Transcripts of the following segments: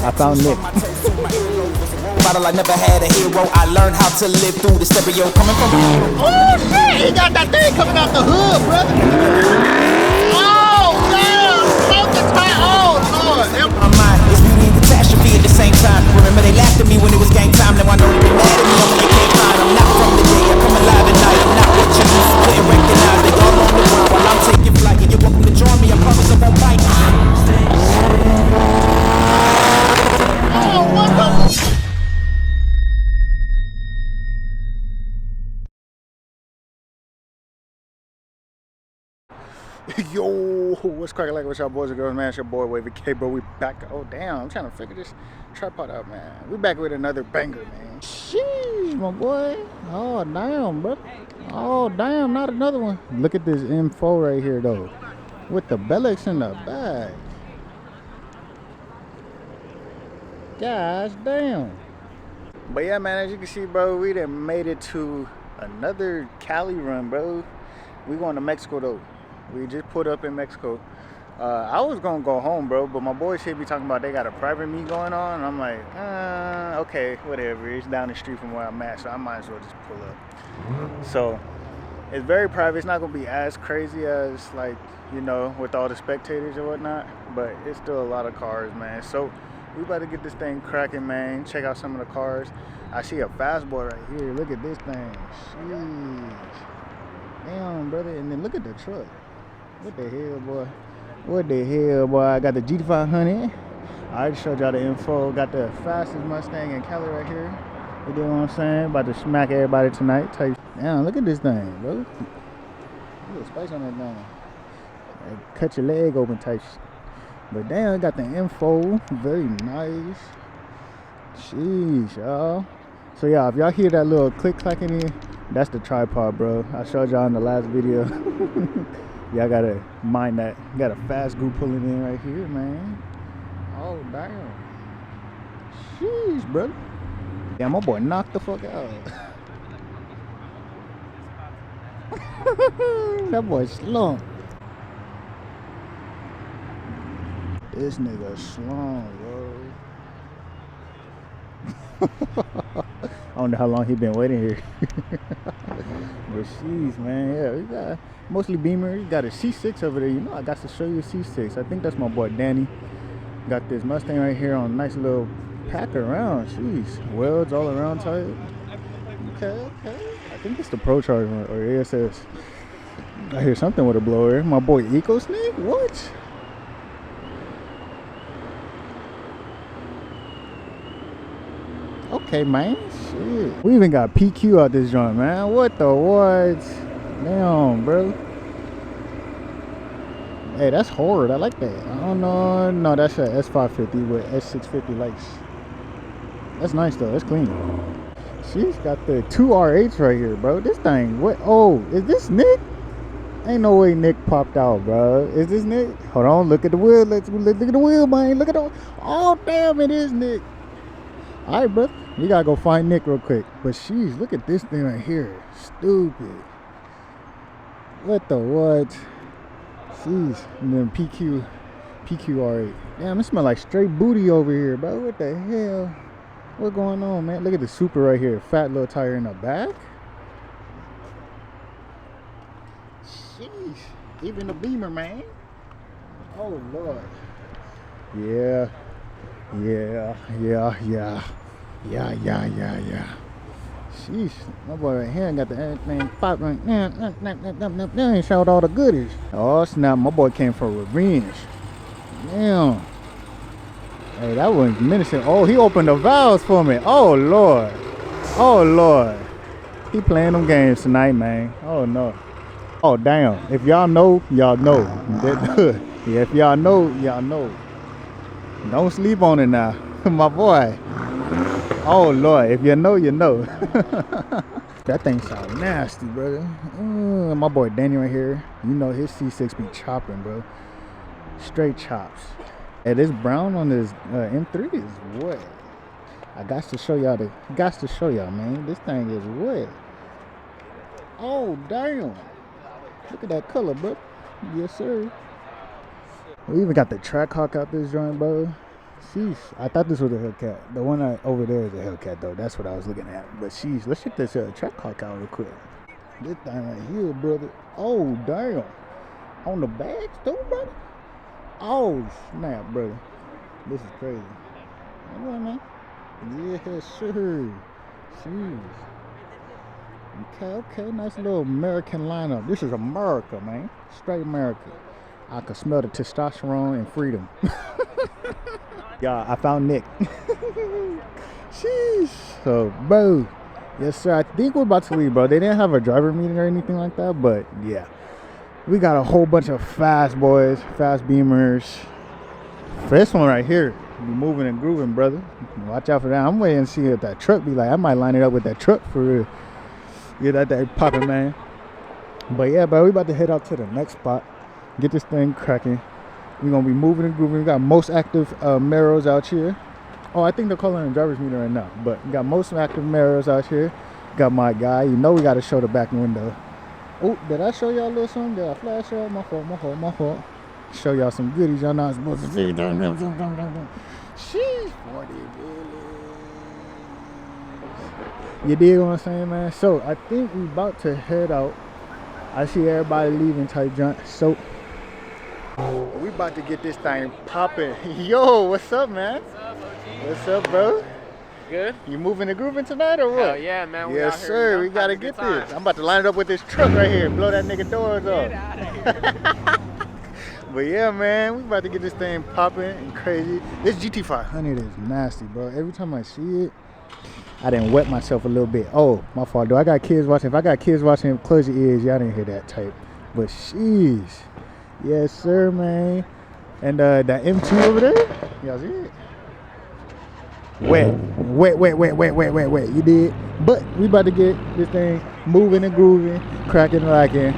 I found Nick. Bottle, I never had a hero. I learned how to live through the stereo coming from. Oh shit! He got that thing coming out the hood, brother. Oh damn! Smoke the tire. Oh lord. My mind is beauty and catastrophe at the same time. Remember they laughed at me when it was game time. Now I know they mad at me when you can't find. I'm not from the day. I come alive at night. I'm not what you used to couldn't recognize. They all on the ground while I'm taking flight. And you're welcome to join me. I promise I won't bite. Oh what the? Yo, what's cracking like with y'all boys and girls, man? It's your boy Wavy K, bro. We back. Oh damn, I'm trying to figure this tripod out, man. We back with another banger, man. Sheesh, my boy. Oh damn, bro. Oh damn, not another one. Look at this info right here though, with the Bellix in the back. Gosh damn. But yeah, man, as you can see, bro, we done made it to another Cali run, bro. We going to Mexico though. We just put up in Mexico. I was gonna go home, bro, but my boys hit me talking about they got a private meet going on. And I'm like, okay, whatever. It's down the street from where I'm at, so I might as well just pull up. So it's very private. It's not gonna be as crazy as, like, you know, with all the spectators and whatnot, but it's still a lot of cars, man. So we about to get this thing cracking, man. Check out some of the cars. I see a fast boy right here. Look at this thing. Jeez. Damn, brother. And then look at the truck. What the hell, boy? What the hell, boy? I got the GT500. I already showed y'all the info. Got the fastest Mustang in Cali right here. You know what I'm saying? About to smack everybody tonight. Damn, look at this thing, bro. Look at space on that thing. Like, cut your leg open type shit. But damn, got the info. Very nice. Sheesh, y'all. So yeah, if y'all hear that little click clacking in, that's the tripod, bro. I showed y'all in the last video. Y'all gotta mind that. Got a fast group pulling in right here, man. Oh damn. Sheesh, bro. Yeah, my boy knocked the fuck out. That boy slumped. This nigga slumped, bro. I don't know how long he been waiting here. But sheesh, man, yeah, we got mostly Beamer. Got a C6 over there. You know, I got to show you a C6. I think that's my boy Danny. Got this Mustang right here on a nice little pack around. Sheesh, welds all around type. Okay. I think it's the Pro Charger or ASS. I hear something with a blower. My boy Eco Snake. What? Okay, man. Shit. We even got PQ out this joint, man. What the what? Damn, bro. Hey, that's hard. I like that. I don't know. No, that's a S550 with S650 lights. That's nice, though. That's clean. She's got the 2 R8s right here, bro. This thing. What? Oh, is this Nick? Ain't no way Nick popped out, bro. Is this Nick? Hold on. Look at the wheel. Let's look at the wheel, man. Look at the. Oh, damn. It is Nick. All right, bro. We gotta go find Nick real quick. But sheesh, look at this thing right here. Stupid. What the what? Jeez. And then PQ R8. Damn, it smell like straight booty over here, bro. What the hell? What's going on, man? Look at the Super right here. Fat little tire in the back. Jeez. Even the Beamer, man. Oh, Lord. Yeah. Sheesh, my boy right here got the everything pop right now. Showed all the goodies. Oh snap, my boy came for revenge. Damn. Hey, that was menacing. Oh, he opened the valves for me. Oh Lord. He playing them games tonight, man. Oh no. Oh damn. If y'all know, y'all know. Yeah, if y'all know, y'all know. Don't sleep on it now, my boy. Oh Lord, if you know, you know. That thing sound nasty, brother. My boy Danny right here. You know his C6 be chopping, bro. Straight chops. Hey, this brown on this M3 is what? I got to show y'all man. This thing is wet. Oh damn. Look at that color, bro. Yes, sir. We even got the track hawk out this joint, bro. Sheesh. I thought this was a Hellcat. The one over there is a Hellcat though. That's what I was looking at. But sheesh, let's check this track hawk out real quick. This thing right here, brother. Oh damn. On the bags too, brother. Oh snap, brother. This is crazy. Anyway, man. Yes, sir. Jeez. Okay, nice little American lineup. This is America, man. Straight America. I can smell the testosterone and freedom. Yeah, I found Nick. Sheesh. So, bro. Yes, sir. I think we're about to leave, bro. They didn't have a driver meeting or anything like that, but yeah. We got a whole bunch of fast boys, fast beamers. For this one right here, be moving and grooving, brother. Watch out for that. I'm waiting to see if that truck be like. I might line it up with that truck for real. Get that thing popping, man. But yeah, bro, we about to head out to the next spot. Get this thing cracking. We're gonna be moving and grooving. We got most active Meros out here. Oh, I think they're calling a driver's meeting right now. But we got most active Meros out here. Got my guy. You know we gotta show the back window. Oh, did I show y'all a little something? Did I flash y'all? My fault. Show y'all some goodies y'all not supposed to see. Sheesh, 40 really. You dig what I'm saying, man? So I think we about to head out. I see everybody leaving type junk. So we about to get this thing popping. Yo, what's up, man? What's up, OG? What's up, bro? Good? You moving and grooving tonight or what? Hell yeah, man. We Yes, out here, sir. you know, We gotta having a get good this. time. I'm about to line it up with this truck right here. Blow that nigga doors Get off. out of here. But yeah, man, we about to get this thing popping and crazy. This GT500 is nasty, bro. Every time I see it, I done wet myself a little bit. Oh, my fault. Do I got kids watching? If I got kids watching, close your ears. Y'all didn't hear that type. But sheesh. Yes, sir, man. And that M2 over there, y'all see it? Wet. You did. But we about to get this thing moving and grooving, cracking, rocking.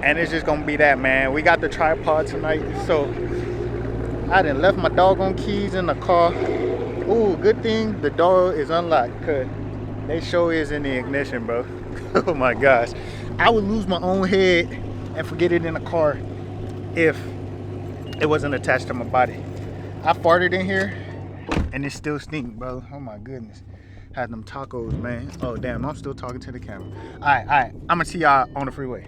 And it's just gonna be that, man. We got the tripod tonight, so I done left my doggone keys in the car. Ooh, good thing the door is unlocked, cause they sure is in the ignition, bro. Oh my gosh. I would lose my own head and forget it in the car if it wasn't attached to my body. I farted in here and it still stinks, bro. Oh my goodness. Had them tacos, man. Oh damn, I'm still talking to the camera. All right. I'm gonna see y'all on the freeway.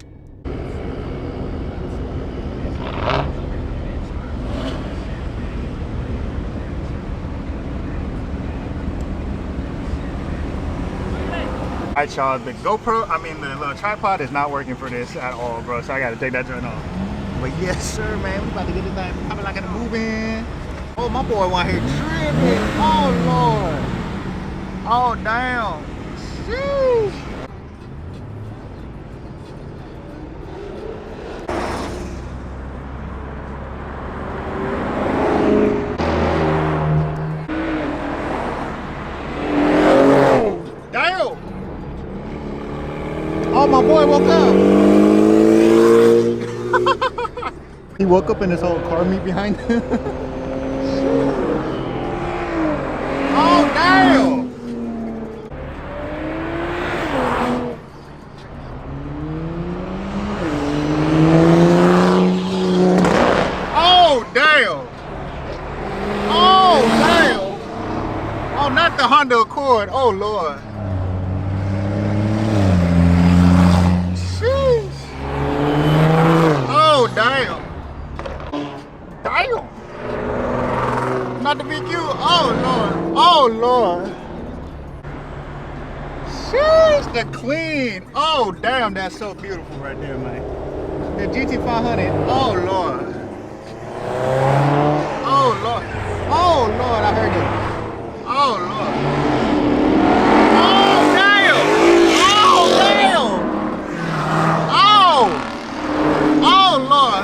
Alright, y'all, the GoPro, the little tripod is not working for this at all, bro, so I gotta take that joint off. But yes, sir, man, we about to get this thing popping like it's moving. Oh, my boy want here tripping. Oh, Lord. Oh, damn. Sheesh. Oh, my boy woke up. He woke up and his whole car meet behind him. Oh, damn. Oh, damn. Oh, damn. Oh, not the Honda Accord. Oh, Lord. Damn. Not the BQ. Oh, Lord. Oh, Lord. Sheesh, the clean. Oh, damn, that's so beautiful right there, man. The GT500. Oh, Lord. Oh, Lord. Oh, Lord, I heard it. Oh, Lord. Oh, damn. Oh, damn. Oh. Oh, Lord.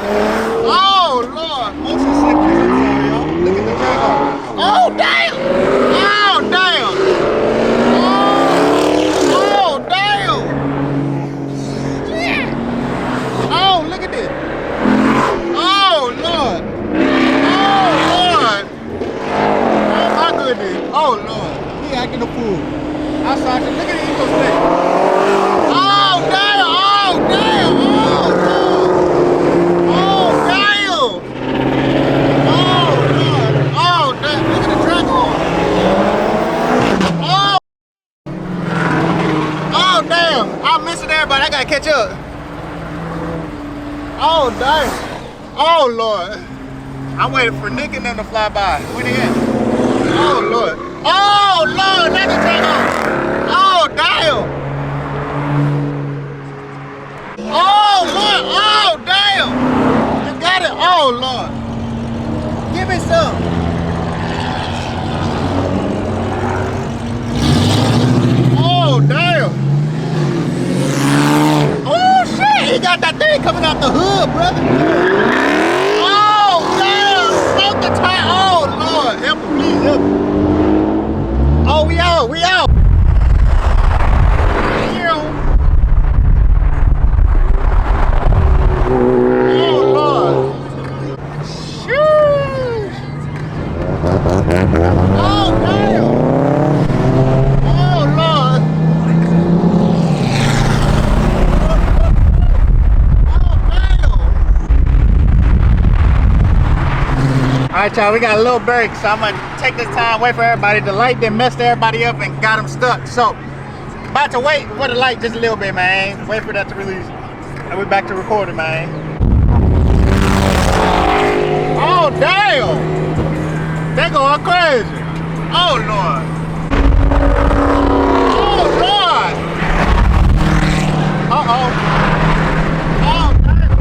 Oh, Lord. Motion sickness. I'm sorry, y'all. Look at the drag on. Oh, damn. Oh, damn. Oh, damn. Shit. Oh, look at this. Oh, Lord. Oh, Lord. Oh, my goodness. Oh, Lord. He acting Oh, damn. I'm missing everybody. I gotta catch up. Oh, damn. Oh, Lord. I'm waiting for Nick and them to fly by. Where they at? Oh, Lord. Oh, Lord. That's a take off. Oh, damn. Oh, Lord. Oh, damn. You got it. Oh, Lord. Give me some. Oh, damn. Oh, shit. He got that thing coming out the hood, brother. Oh, damn. Smoke the tire. Oh, Lord. Help me, please. Help me. Oh, we out. We out. Oh, Lord. Sheesh. Oh, damn. Oh, Lord. All right, y'all, we got a little break, so I'm gonna take this time, wait for everybody. The light then messed everybody up and got them stuck. So, about to wait for the light just a little bit, man. Wait for that to release. And we're back to recording, man. Oh, damn! They going crazy. Oh, Lord. Oh, Lord! Uh-oh. Oh, damn.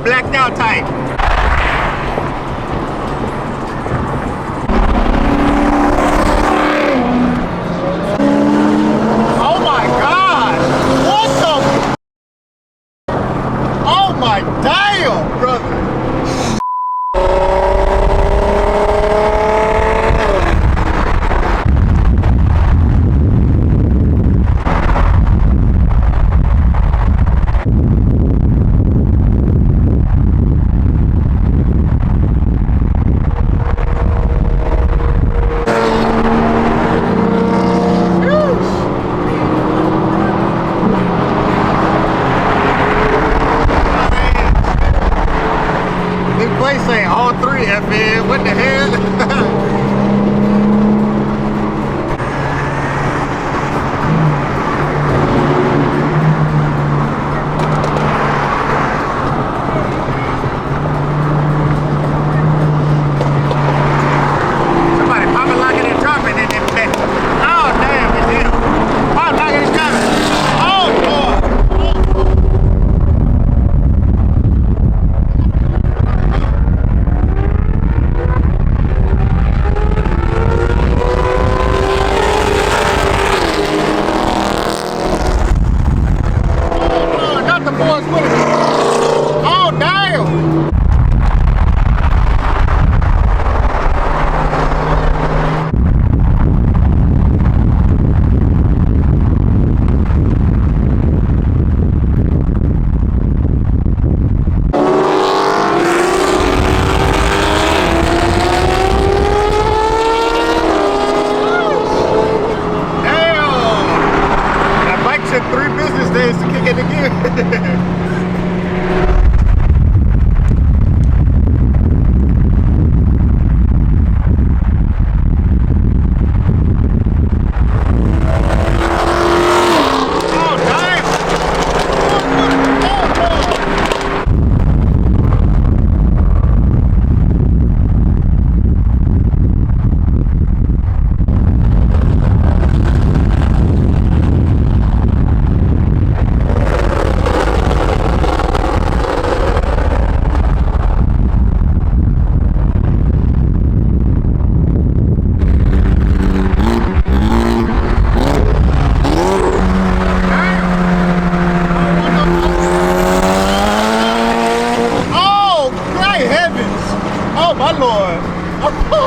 Blacked out type. Oh my God! What the? Oh my damn, brother! Say all three FN, what the hell? Somebody popping, locking and dropping in them pets. Oh damn, it's him. Pop, locking and dropping. Oh Lord. Took 3 business days to kick it again.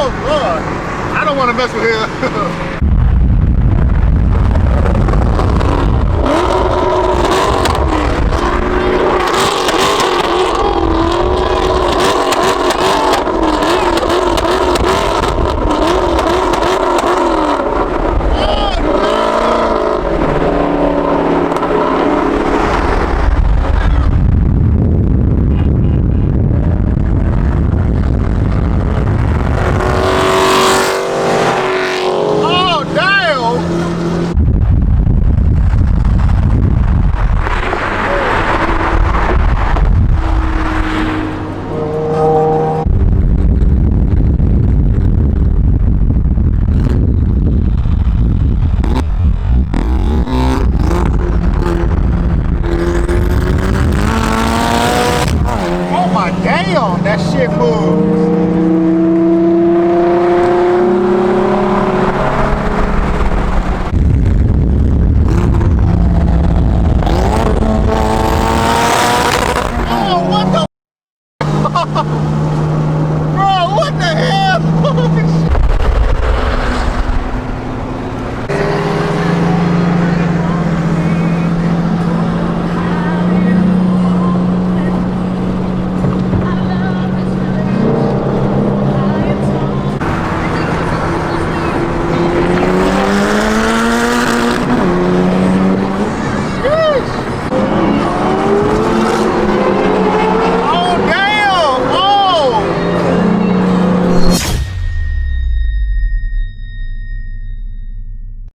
Oh, Lord. I don't want to mess with him.